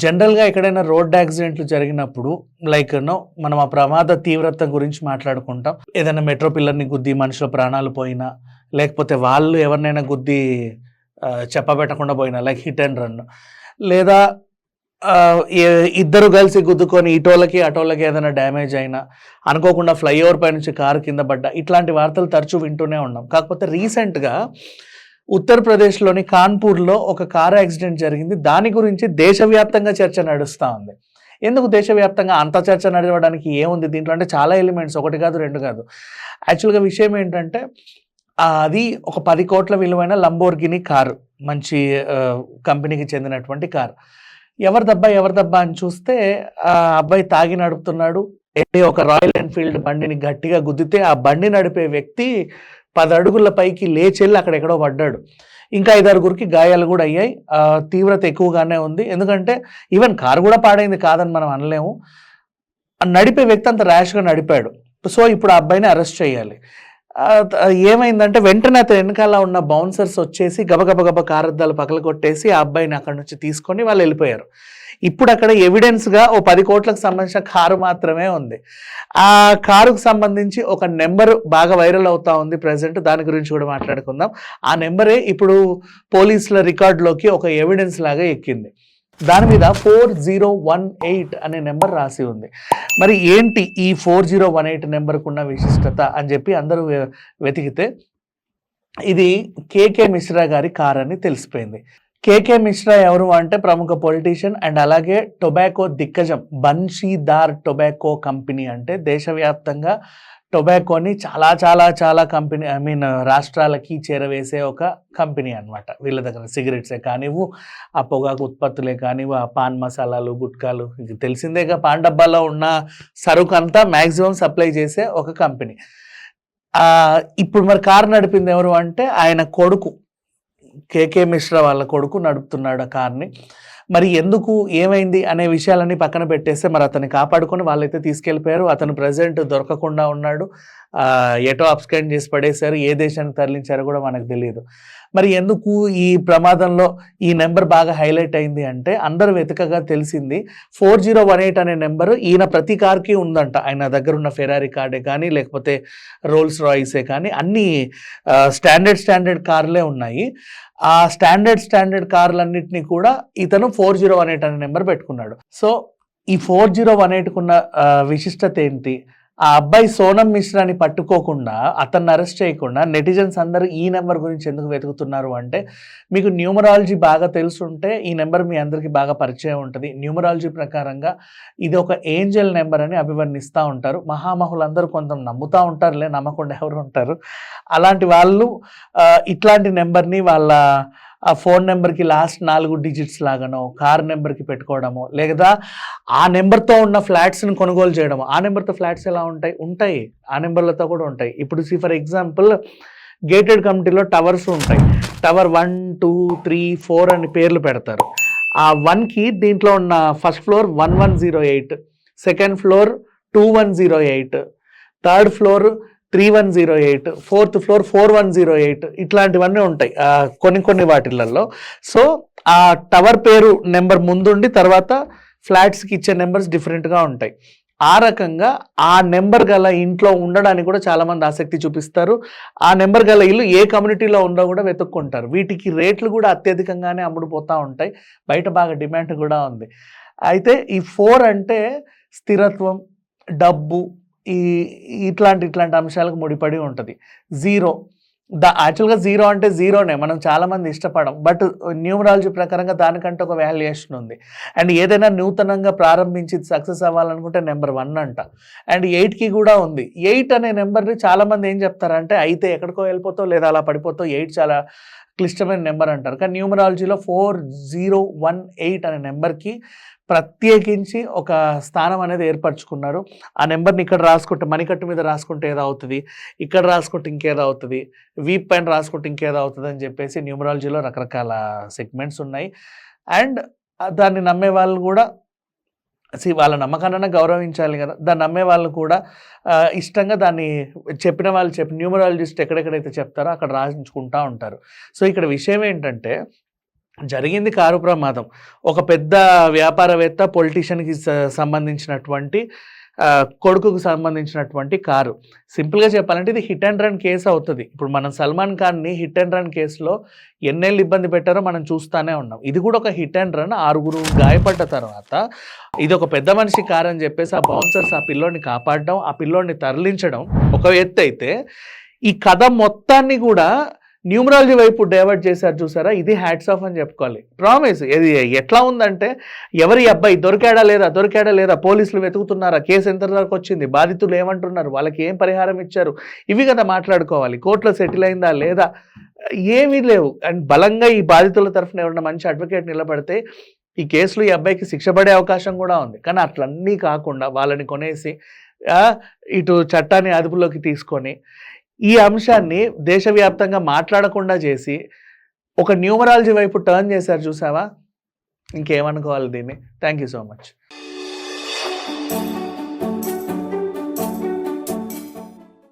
జనరల్‌గా ఎక్కడైనా రోడ్ యాక్సిడెంట్లు జరిగినప్పుడు లైక్ మనం ఆ ప్రమాద తీవ్రత గురించి మాట్లాడుకుంటాం. ఏదైనా మెట్రో పిల్లర్‌ని గుద్ది మనుషుల ప్రాణాలు పోయినా, లేకపోతే వాళ్ళు ఎవరినైనా గుద్ది చెప్పబెట్టకుండా పోయినా లైక్ హిట్ అండ్ రన్. లేదా ఆహ్, ఎ ఇద్దరు కలిసి గుద్దుకొని ఇటోళ్ళకి, అటోళ్ళకి ఏదైనా డ్యామేజ్ అయినా, అనుకోకుండా ఫ్లైఓవర్ పైనుంచి కారు కింద పడ్డా, ఇట్లాంటి వార్తలు తరచూ వింటూనే ఉన్నాం. కాకపోతే రీసెంట్‌గా ఉత్తరప్రదేశ్‌లోని కాన్పూర్‌లో ఒక కారు యాక్సిడెంట్ జరిగింది. దాని గురించి దేశవ్యాప్తంగా చర్చ నడుస్తా ఉంది. ఎందుకు దేశవ్యాప్తంగా అంత చర్చ నడవడానికి ఏముంది దీంట్లో అంటే చాలా ఎలిమెంట్స్, ఒకటి కాదు, 2 కాదు. యాక్చువల్‌గా విషయం ఏంటంటే అది ఒక 10,00,00,000 విలువైన లంబోర్గినీ కారు. మంచి కంపెనీకి చెందినటువంటి కారు. ఎవరిదబ్బా అని చూస్తే ఆ అబ్బాయి తాగి నడుపుతున్నాడు. ఒక రాయల్ ఎన్‌ఫీల్డ్ బండిని గట్టిగా గుద్దితే ఆ బండి నడిపే వ్యక్తి 10 అడుగుల పైకి లేచెళ్ళి అక్కడెక్కడో పడ్డాడు. ఇంకా 5, 6గురికి గాయాలు కూడా అయ్యాయి. తీవ్రత ఎక్కువగానే ఉంది. ఎందుకంటే ఈవెన్ కారు కూడా పాడైంది కాదని మనం అనలేము. నడిపే వ్యక్తి అంత ర్యాష్‌గా నడిపాడు. సో, ఇప్పుడు ఆ అబ్బాయిని అరెస్ట్ చేయాలి. ఏమైందంటే వెంటనే అతని వెనకాల ఉన్న బౌన్సర్స్ వచ్చేసి గబగబా కారద్దాలు పగలగొట్టేసి ఆ అబ్బాయిని అక్కడి నుంచి తీసుకొని వాళ్ళు వెళ్ళిపోయారు. ఇప్పుడు అక్కడ ఎవిడెన్స్‌గా ఓ 10,00,00,000కు సంబంధించిన కారు మాత్రమే ఉంది. ఆ కారుకు సంబంధించి ఒక నెంబర్ బాగా వైరల్ అవుతా ఉంది ప్రెజెంట్. దాని గురించి కూడా మాట్లాడుకుందాం. ఆ నెంబరే ఇప్పుడు పోలీసుల రికార్డులోకి ఒక ఎవిడెన్స్ లాగా ఎక్కింది. దాని మీద 4018 అనే నెంబర్ రాసి ఉంది. మరి ఏంటి ఈ 4018 నెంబర్కున్న విశిష్టత అని చెప్పి అందరూ వెతికితే ఇది కేకే మిశ్రా గారి కార్ అని తెలిసిపోయింది. కేకే మిశ్రా ఎవరు అంటే ప్రముఖ పొలిటీషియన్ అండ్ అలాగే టొబాకో దిగ్గజం బన్షీదార్ టొబాకో కంపెనీ అంటే దేశవ్యాప్తంగా టొబాకోని చాలా కంపెనీ రాష్ట్రాలకి చేరవేసే ఒక కంపెనీ అనమాట. వీళ్ళ దగ్గర సిగరెట్సే కానివ్వు, ఆ పొగాకు ఉత్పత్తులే కానివ్వు, ఆ పాన్ మసాలాలు, గుట్కాలు, ఇది తెలిసిందేగా పాన్ డబ్బాలో ఉన్న సరుకు అంతా మ్యాక్సిమం సప్లై చేసే ఒక కంపెనీ. ఇప్పుడు మరి కారు నడిపింది ఎవరు అంటే ఆయన కొడుకు కేకే మిశ్రా వాళ్ళ కొడుకు నడుపుతున్నాడు ఆ కార్ని. మరి ఎందుకు ఏమైంది అనే విషయాలన్నీ పక్కన పెట్టేస్తే మరి అతన్ని కాపాడుకొని వాళ్ళైతే తీసుకెళ్ళిపోయారు. అతను ప్రెజెంట్ దొరకకుండా ఉన్నాడు. ఎటో అబ్స్కాండ్ చేసి పడేశారు. ఏ దేశానికి తరలించారో కూడా మనకు తెలియదు. మరి ఎందుకు ఈ ప్రమాదంలో ఈ నెంబర్ బాగా హైలైట్ అయింది అంటే అందరూ వెతకగా తెలిసింది 4018 అనే నెంబరు ఈయన ప్రతి కార్కి ఉందంట. ఆయన దగ్గర ఉన్న ఫెరారీ కార్డే కానీ లేకపోతే రోల్స్ రాయిసే కానీ అన్నీ స్టాండర్డ్ కార్లే ఉన్నాయి. ఆ స్టాండర్డ్ కార్లన్నింటినీ కూడా ఇతను 4018 అనే నెంబర్ పెట్టుకున్నాడు. సో ఈ 4018కున్న విశిష్టత ఏంటి? ఆ అబ్బాయి సోనం మిశ్రాని పట్టుకోకుండా, అతన్ని అరెస్ట్ చేయకుండా నెటిజన్స్ అందరూ ఈ నెంబర్ గురించి ఎందుకు వెతుకుతున్నారు అంటే, మీకు న్యూమరాలజీ బాగా తెలుసుంటే ఈ నెంబర్ మీ అందరికీ బాగా పరిచయం ఉంటుంది. న్యూమరాలజీ ప్రకారంగా ఇది ఒక ఏంజల్ నెంబర్ అని అభివర్ణిస్తూ ఉంటారు. మహామహులందరూ కొంత నమ్ముతూ ఉంటారులే, నమ్మకుండా ఎవరు ఉంటారు. అలాంటి వాళ్ళు ఇట్లాంటి నెంబర్ని వాళ్ళ ఆ ఫోన్ నెంబర్కి లాస్ట్ 4 డిజిట్స్ లాగానో, కార్ నెంబర్కి పెట్టుకోవడమో, లేదా ఆ నెంబర్తో ఉన్న ఫ్లాట్స్ని కొనుగోలు చేయడము. ఆ నెంబర్తో ఫ్లాట్స్ ఎలా ఉంటాయి, ఆ నెంబర్లతో కూడా ఉంటాయి. ఇప్పుడు ఫర్ ఎగ్జాంపుల్ గేటెడ్ కమ్యూనిటీలో టవర్స్ ఉంటాయి. టవర్ 1, 2, 3, 4 అని పేర్లు పెడతారు. ఆ 1కి దీంట్లో ఉన్న first floor 1108, second floor 2108, third floor 3108, fourth floor 4108 ఇట్లాంటివన్నీ ఉంటాయి కొన్ని వాటిలలో. సో ఆ టవర్ పేరు నెంబర్ ముందుండి తర్వాత ఫ్లాట్స్కి ఇచ్చే నెంబర్స్ డిఫరెంట్గా ఉంటాయి. ఆ రకంగా ఆ నెంబర్ గల ఇంట్లో ఉండడానికి కూడా చాలామంది ఆసక్తి చూపిస్తారు. ఆ నెంబర్ గల ఇల్లు ఏ కమ్యూనిటీలో ఉందో కూడా వెతుక్కుంటారు. వీటికి రేట్లు కూడా అత్యధికంగానే అమ్ముడుపోతూ ఉంటాయి. బయట బాగా డిమాండ్ కూడా ఉంది. అయితే ఈ 4 అంటే స్థిరత్వం, డబ్బు, ఇట్లాంటి అంశాలకు ముడిపడి ఉంటుంది. 0 యాక్చువల్గా 0 అంటే జీరోనే, మనం చాలామంది ఇష్టపడం. బట్ న్యూమరాలజీ ప్రకారంగా దానికంటే ఒక వాల్యుయేషన్ ఉంది. అండ్ ఏదైనా నూతనంగా ప్రారంభించి సక్సెస్ అవ్వాలనుకుంటే నెంబర్ 1 అంట. అండ్ 8కి కూడా ఉంది. 8 అనే నెంబర్ని చాలామంది ఏం చెప్తారంటే అయితే ఎక్కడికో వెళ్ళిపోతావు లేదా అలా పడిపోతావు, 8 చాలా క్లిష్టమైన నెంబర్ అంటారు. కానీ న్యూమరాలజీలో 4018 అనే నెంబర్కి ప్రత్యేకించి ఒక స్థానం అనేది ఏర్పరచుకున్నారు. ఆ నెంబర్ని ఇక్కడ రాసుకుంటే మణికట్టు మీద రాసుకుంటే ఏదో అవుతుంది, ఇక్కడ రాసుకుంటే ఇంకేదో అవుతుంది, వీప్ పైన రాసుకుంటే ఇంకేదో అవుతుంది అని చెప్పేసి న్యూమరాలజీలో రకరకాల సెగ్మెంట్స్ ఉన్నాయి. అండ్ దాన్ని నమ్మే వాళ్ళు కూడా వాళ్ళ నమ్మకాన్ని గౌరవించాలి కదా. దాన్ని నమ్మే వాళ్ళు కూడా ఇష్టంగా దాన్ని చెప్పిన వాళ్ళు న్యూమరాలజిస్ట్ ఎక్కడెక్కడైతే చెప్తారో అక్కడ రాయించుకుంటూ ఉంటారు. సో ఇక్కడ విషయం ఏంటంటే జరిగింది కారు ప్రమాదం. ఒక పెద్ద వ్యాపారవేత్త, పొలిటీషియన్‌కి సంబంధించినటువంటి కొడుకుకు సంబంధించినటువంటి కారు. సింపుల్‌గా చెప్పాలంటే ఇది హిట్ అండ్ రన్ కేస్ అవుతది. ఇప్పుడు మనం 'సల్మాన్ ఖాన్‌ని' హిట్ అండ్ రన్ కేస్‌లో ఎన్నేళ్ళు ఇబ్బంది పెట్టారో మనం చూస్తానే ఉన్నాం. ఇది కూడా ఒక హిట్ అండ్ రన్. 6 గాయపడ్డ తర్వాత ఇది ఒక పెద్ద మనిషి కారు అని చెప్పేసి ఆ బౌన్సర్స్ ఆ పిల్లోడిని కాపాడడం, ఆ పిల్లోడిని తరలించడం ఒక ఎత్తైతే, ఈ కథ మొత్తాన్ని కూడా న్యూమరాలజీ వైపు డైవర్ట్ చేశారు చూసారా, ఇది హ్యాట్స్ ఆఫ్ అని చెప్పుకోవాలి. ప్రామిస్ ఇది ఎట్లా ఉందంటే, ఎవరి అబ్బాయి దొరికాడా లేదా, పోలీసులు వెతుకుతున్నారా, కేసు ఎంత వరకు వచ్చింది, బాధితులు ఏమంటున్నారు, వాళ్ళకి ఏం పరిహారం ఇచ్చారు, ఇవి కదా మాట్లాడుకోవాలి. కోర్టులో సెటిల్ అయిందా లేదా, ఏమీ లేవు. అండ్ బలంగా ఈ బాధితుల తరఫున ఎవరైనా మంచి అడ్వకేట్ నిలబడితే ఈ కేసులో ఈ అబ్బాయికి శిక్ష పడే అవకాశం కూడా ఉంది. కానీ అట్లన్నీ కాకుండా వాళ్ళని కొనేసి ఇటు చట్టాన్ని అదుపులోకి తీసుకొని ఈ అంశాన్ని దేశవ్యాప్తంగా మాట్లాడకుండా చేసి ఒక న్యూమరాలజీ వైపు టర్న్ చేశారు చూసావా, ఇంకేమనుకోవాలి దీన్ని. Thank you so much.